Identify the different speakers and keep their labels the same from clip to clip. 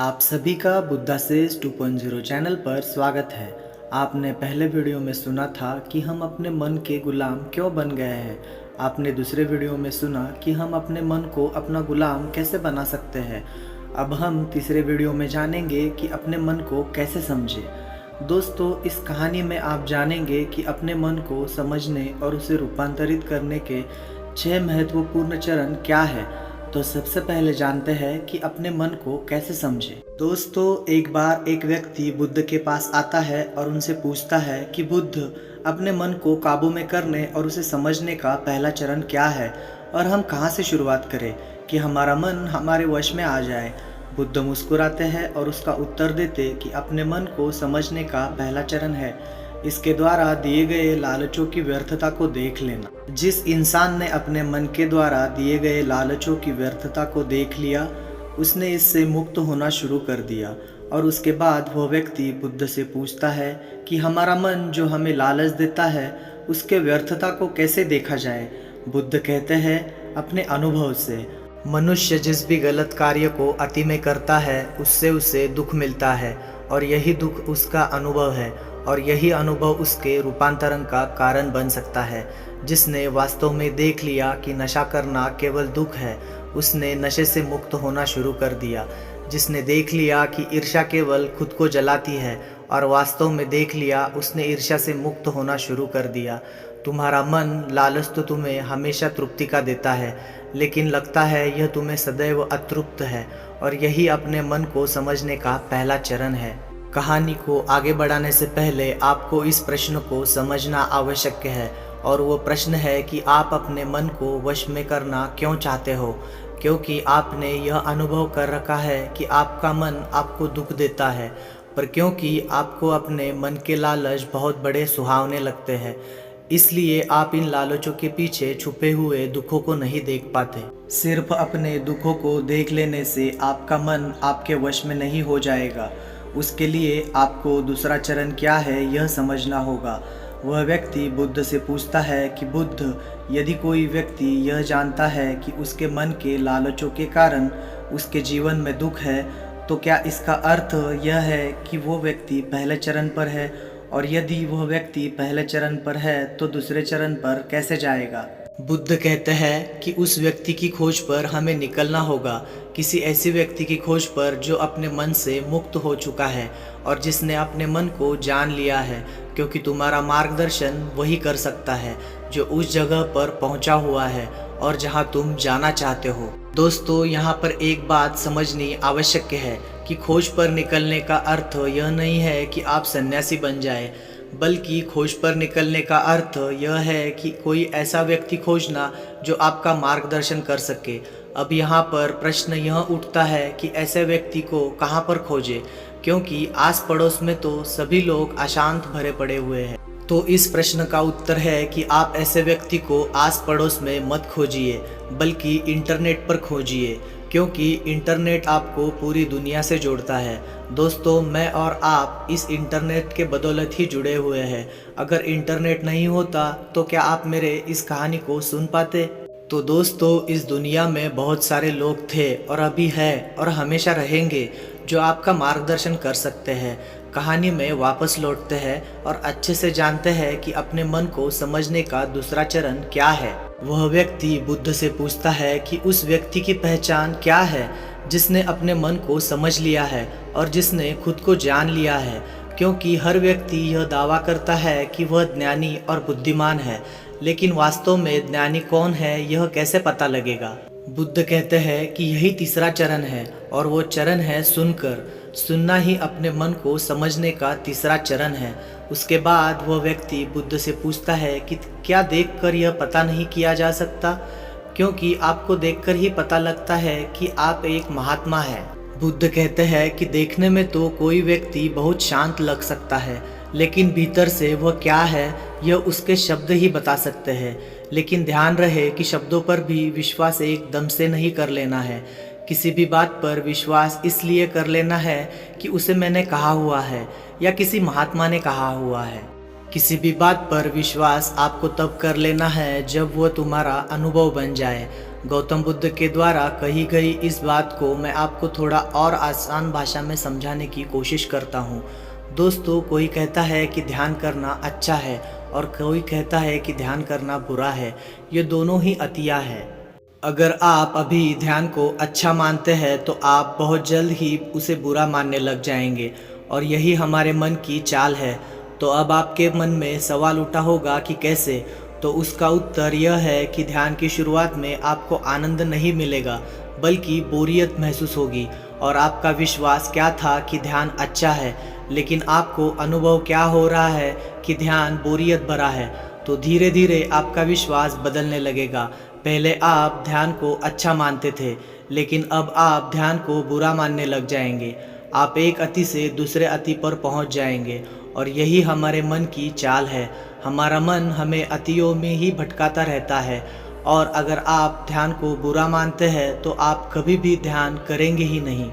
Speaker 1: आप सभी का बुद्धासिस 2.0 चैनल पर स्वागत है। आपने पहले वीडियो में सुना था कि हम अपने मन के गुलाम क्यों बन गए हैं। आपने दूसरे वीडियो में सुना कि हम अपने मन को अपना गुलाम कैसे बना सकते हैं। अब हम तीसरे वीडियो में जानेंगे कि अपने मन को कैसे समझें। दोस्तों, इस कहानी में आप जानेंगे कि अपने मन को समझने और उसे रूपांतरित करने के 6 महत्वपूर्ण चरण क्या है। तो सबसे पहले जानते हैं कि अपने मन को कैसे समझें। दोस्तों, एक बार एक व्यक्ति बुद्ध के पास आता है और उनसे पूछता है कि बुद्ध, अपने मन को काबू में करने और उसे समझने का पहला चरण क्या है और हम कहाँ से शुरुआत करें कि हमारा मन हमारे वश में आ जाए। बुद्ध मुस्कुराते हैं और उसका उत्तर देते कि अपने मन को समझने का पहला चरण है इसके द्वारा दिए गए लालचों की व्यर्थता को देख लेना। जिस इंसान ने अपने मन के द्वारा दिए गए लालचों की व्यर्थता को देख लिया, उसने इससे मुक्त होना शुरू कर दिया। और उसके बाद वह व्यक्ति बुद्ध से पूछता है कि हमारा मन जो हमें लालच देता है, उसके व्यर्थता को कैसे देखा जाए। बुद्ध कहते हैं, अपने अनुभव से। मनुष्य जिस भी गलत कार्य को अति में करता है, उससे उसे दुख मिलता है और यही दुख उसका अनुभव है और यही अनुभव उसके रूपांतरण का कारण बन सकता है। जिसने वास्तव में देख लिया कि नशा करना केवल दुख है, उसने नशे से मुक्त होना शुरू कर दिया। जिसने देख लिया कि ईर्ष्या केवल खुद को जलाती है और वास्तव में देख लिया, उसने ईर्ष्या से मुक्त होना शुरू कर दिया। तुम्हारा मन लालच तो तुम्हें हमेशा तृप्ति का देता है, लेकिन लगता है यह तुम्हें सदैव अतृप्त है और यही अपने मन को समझने का पहला चरण है। कहानी को आगे बढ़ाने से पहले आपको इस प्रश्न को समझना आवश्यक है, और वो प्रश्न है कि आप अपने मन को वश में करना क्यों चाहते हो। क्योंकि आपने यह अनुभव कर रखा है कि आपका मन आपको दुख देता है, पर क्योंकि आपको अपने मन के लालच बहुत बड़े सुहावने लगते हैं, इसलिए आप इन लालचों के पीछे छुपे हुए दुखों को नहीं देख पाते। सिर्फ अपने दुखों को देख लेने से आपका मन आपके वश में नहीं हो जाएगा। उसके लिए आपको दूसरा चरण क्या है यह समझना होगा। वह व्यक्ति बुद्ध से पूछता है कि बुद्ध, यदि कोई व्यक्ति यह जानता है कि उसके मन के लालचों के कारण उसके जीवन में दुख है, तो क्या इसका अर्थ यह है कि वो व्यक्ति पहले चरण पर है, और यदि वह व्यक्ति पहले चरण पर है तो दूसरे चरण पर कैसे जाएगा। बुद्ध कहते हैं कि उस व्यक्ति की खोज पर हमें निकलना होगा, किसी ऐसे व्यक्ति की खोज पर जो अपने मन से मुक्त हो चुका है और जिसने अपने मन को जान लिया है, क्योंकि तुम्हारा मार्गदर्शन वही कर सकता है जो उस जगह पर पहुंचा हुआ है और जहां तुम जाना चाहते हो। दोस्तों, यहाँ पर एक बात समझनी आवश्यक है कि खोज पर निकलने का अर्थ यह नहीं है कि आप सन्यासी बन जाए, बल्कि खोज पर निकलने का अर्थ यह है कि कोई ऐसा व्यक्ति खोजना जो आपका मार्गदर्शन कर सके। अब यहाँ पर प्रश्न यह उठता है कि ऐसे व्यक्ति को कहाँ पर खोजें, क्योंकि आस पड़ोस में तो सभी लोग अशांत भरे पड़े हुए हैं। तो इस प्रश्न का उत्तर है कि आप ऐसे व्यक्ति को आस पड़ोस में मत खोजिए, बल्कि इंटरनेट पर खोजिए, क्योंकि इंटरनेट आपको पूरी दुनिया से जोड़ता है। दोस्तों, मैं और आप इस इंटरनेट के बदौलत ही जुड़े हुए हैं। अगर इंटरनेट नहीं होता तो क्या आप मेरे इस कहानी को सुन पाते। तो दोस्तों, इस दुनिया में बहुत सारे लोग थे और अभी है और हमेशा रहेंगे जो आपका मार्गदर्शन कर सकते हैं। कहानी में वापस लौटते हैं और अच्छे से जानते हैं कि अपने मन को समझने का दूसरा चरण क्या है। वह व्यक्ति बुद्ध से पूछता है कि उस व्यक्ति की पहचान क्या है जिसने अपने मन को समझ लिया है और जिसने खुद को जान लिया है। क्योंकि हर व्यक्ति यह दावा करता है कि वह ज्ञानी और बुद्धिमान है, लेकिन वास्तव में ज्ञानी कौन है यह कैसे पता लगेगा। बुद्ध कहते हैं कि यही तीसरा चरण है, और वो चरण है सुनकर। सुनना ही अपने मन को समझने का तीसरा चरण है। उसके बाद वह व्यक्ति बुद्ध से पूछता है कि क्या देखकर यह पता नहीं किया जा सकता, क्योंकि आपको देखकर ही पता लगता है कि आप एक महात्मा हैं। बुद्ध कहते हैं कि देखने में तो कोई व्यक्ति बहुत शांत लग सकता है, लेकिन भीतर से वह क्या है यह उसके शब्द ही बता सकते हैं। लेकिन ध्यान रहे कि शब्दों पर भी विश्वास एकदम से नहीं कर लेना है। किसी भी बात पर विश्वास इसलिए कर लेना है कि उसे मैंने कहा हुआ है या किसी महात्मा ने कहा हुआ है। किसी भी बात पर विश्वास आपको तब कर लेना है जब वह तुम्हारा अनुभव बन जाए। गौतम बुद्ध के द्वारा कही गई इस बात को मैं आपको थोड़ा और आसान भाषा में समझाने की कोशिश करता हूँ। दोस्तों, कोई कहता है कि ध्यान करना अच्छा है और कोई कहता है कि ध्यान करना बुरा है। ये दोनों ही अतियाँ है। अगर आप अभी ध्यान को अच्छा मानते हैं तो आप बहुत जल्द ही उसे बुरा मानने लग जाएंगे और यही हमारे मन की चाल है। तो अब आपके मन में सवाल उठा होगा कि कैसे? तो उसका उत्तर यह है कि ध्यान की शुरुआत में आपको आनंद नहीं मिलेगा बल्कि बोरियत महसूस होगी और आपका विश्वास क्या था कि ध्यान अच्छा है, लेकिन आपको अनुभव क्या हो रहा है कि ध्यान बोरियत भरा है। तो धीरे धीरे आपका विश्वास बदलने लगेगा। पहले आप ध्यान को अच्छा मानते थे, लेकिन अब आप ध्यान को बुरा मानने लग जाएंगे। आप एक अति से दूसरे अति पर पहुंच जाएंगे और यही हमारे मन की चाल है। हमारा मन हमें अतियों में ही भटकाता रहता है और अगर आप ध्यान को बुरा मानते हैं तो आप कभी भी ध्यान करेंगे ही नहीं।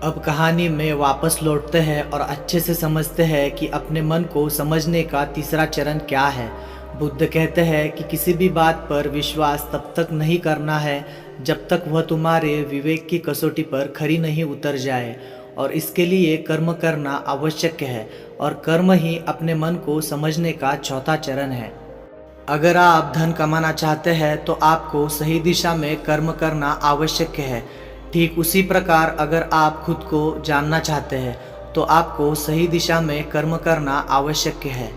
Speaker 1: अब कहानी में वापस लौटते हैं और अच्छे से समझते हैं कि अपने मन को समझने का तीसरा चरण क्या है। बुद्ध कहते हैं कि किसी भी बात पर विश्वास तब तक नहीं करना है जब तक वह तुम्हारे विवेक की कसौटी पर खरी नहीं उतर जाए, और इसके लिए कर्म करना आवश्यक है और कर्म ही अपने मन को समझने का चौथा चरण है। अगर आप धन कमाना चाहते हैं तो आपको सही दिशा में कर्म करना आवश्यक है। ठीक उसी प्रकार अगर आप खुद को जानना चाहते हैं तो आपको सही दिशा में कर्म करना आवश्यक है।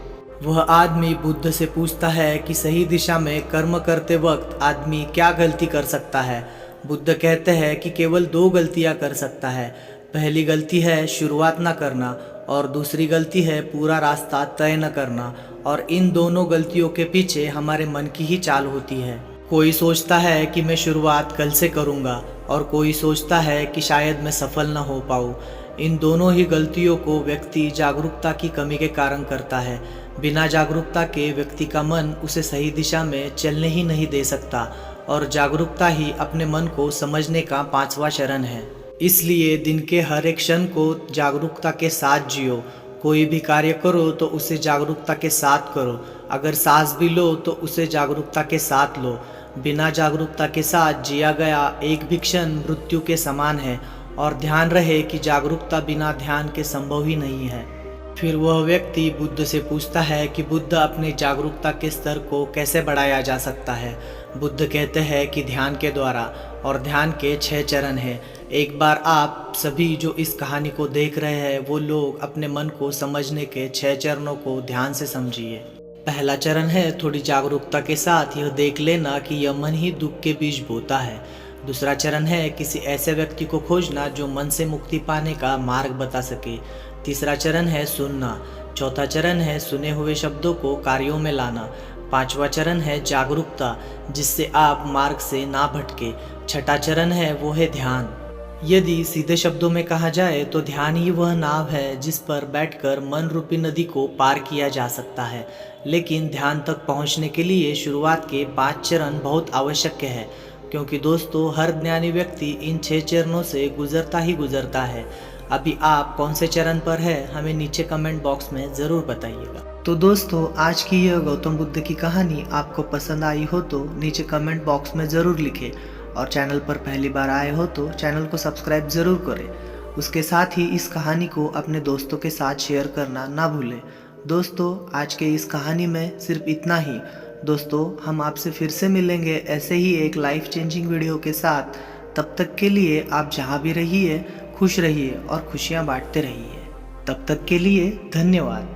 Speaker 1: वह आदमी बुद्ध से पूछता है कि सही दिशा में कर्म करते वक्त आदमी क्या गलती कर सकता है। बुद्ध कहते हैं कि केवल दो गलतियां कर सकता है। पहली गलती है शुरुआत न करना और दूसरी गलती है पूरा रास्ता तय न करना, और इन दोनों गलतियों के पीछे हमारे मन की ही चाल होती है। कोई सोचता है कि मैं शुरुआत कल से करूँगा और कोई सोचता है कि शायद मैं सफल न हो पाऊँ। इन दोनों ही गलतियों को व्यक्ति जागरूकता की कमी के कारण करता है। बिना जागरूकता के व्यक्ति का मन उसे सही दिशा में चलने ही नहीं दे सकता और जागरूकता ही अपने मन को समझने का पांचवा चरण है। इसलिए दिन के हर एक क्षण को जागरूकता के साथ जियो। कोई भी कार्य करो तो उसे जागरूकता के साथ करो। अगर सांस भी लो तो उसे जागरूकता के साथ लो। बिना जागरूकता के साथ जिया गया एक भी क्षण मृत्यु के समान है, और ध्यान रहे कि जागरूकता बिना ध्यान के संभव ही नहीं है। फिर वह व्यक्ति बुद्ध से पूछता है कि बुद्ध अपने जागरूकता के स्तर को कैसे बढ़ाया जा सकता है। बुद्ध कहते हैं कि ध्यान के द्वारा, और ध्यान के 6 चरण हैं। एक बार आप सभी जो इस कहानी को देख रहे हैं वो लोग अपने मन को समझने के 6 चरणों को ध्यान से समझिए। पहला चरण है थोड़ी जागरूकता के साथ यह देख लेना कि यह मन ही दुख के बीज बोता है। दूसरा चरण है किसी ऐसे व्यक्ति को खोजना जो मन से मुक्ति पाने का मार्ग बता सके। तीसरा चरण है सुनना। चौथा चरण है सुने हुए शब्दों को कार्यों में लाना। पांचवा चरण है जागरूकता, जिससे आप मार्ग से ना भटके। छठा चरण है वो है ध्यान। यदि सीधे शब्दों में कहा जाए तो ध्यान ही वह नाव है जिस पर बैठकर मन रूपी नदी को पार किया जा सकता है। लेकिन ध्यान तक पहुंचने के लिए शुरुआत के 5 चरण बहुत आवश्यक है, क्योंकि दोस्तों हर ज्ञानी व्यक्ति इन 6 चरणों से गुजरता ही गुजरता है। अभी आप कौन से चरण पर है हमें नीचे कमेंट बॉक्स में ज़रूर बताइएगा। तो दोस्तों आज की यह गौतम बुद्ध की कहानी आपको पसंद आई हो तो नीचे कमेंट बॉक्स में ज़रूर लिखें, और चैनल पर पहली बार आए हो तो चैनल को सब्सक्राइब ज़रूर करें। उसके साथ ही इस कहानी को अपने दोस्तों के साथ शेयर करना ना भूलें। दोस्तों आज के इस कहानी में सिर्फ इतना ही। दोस्तों हम आपसे फिर से मिलेंगे ऐसे ही एक लाइफ चेंजिंग वीडियो के साथ। तब तक के लिए आप जहाँ भी रहिए खुश रहिए और खुशियाँ बांटते रहिए। तब तक के लिए धन्यवाद।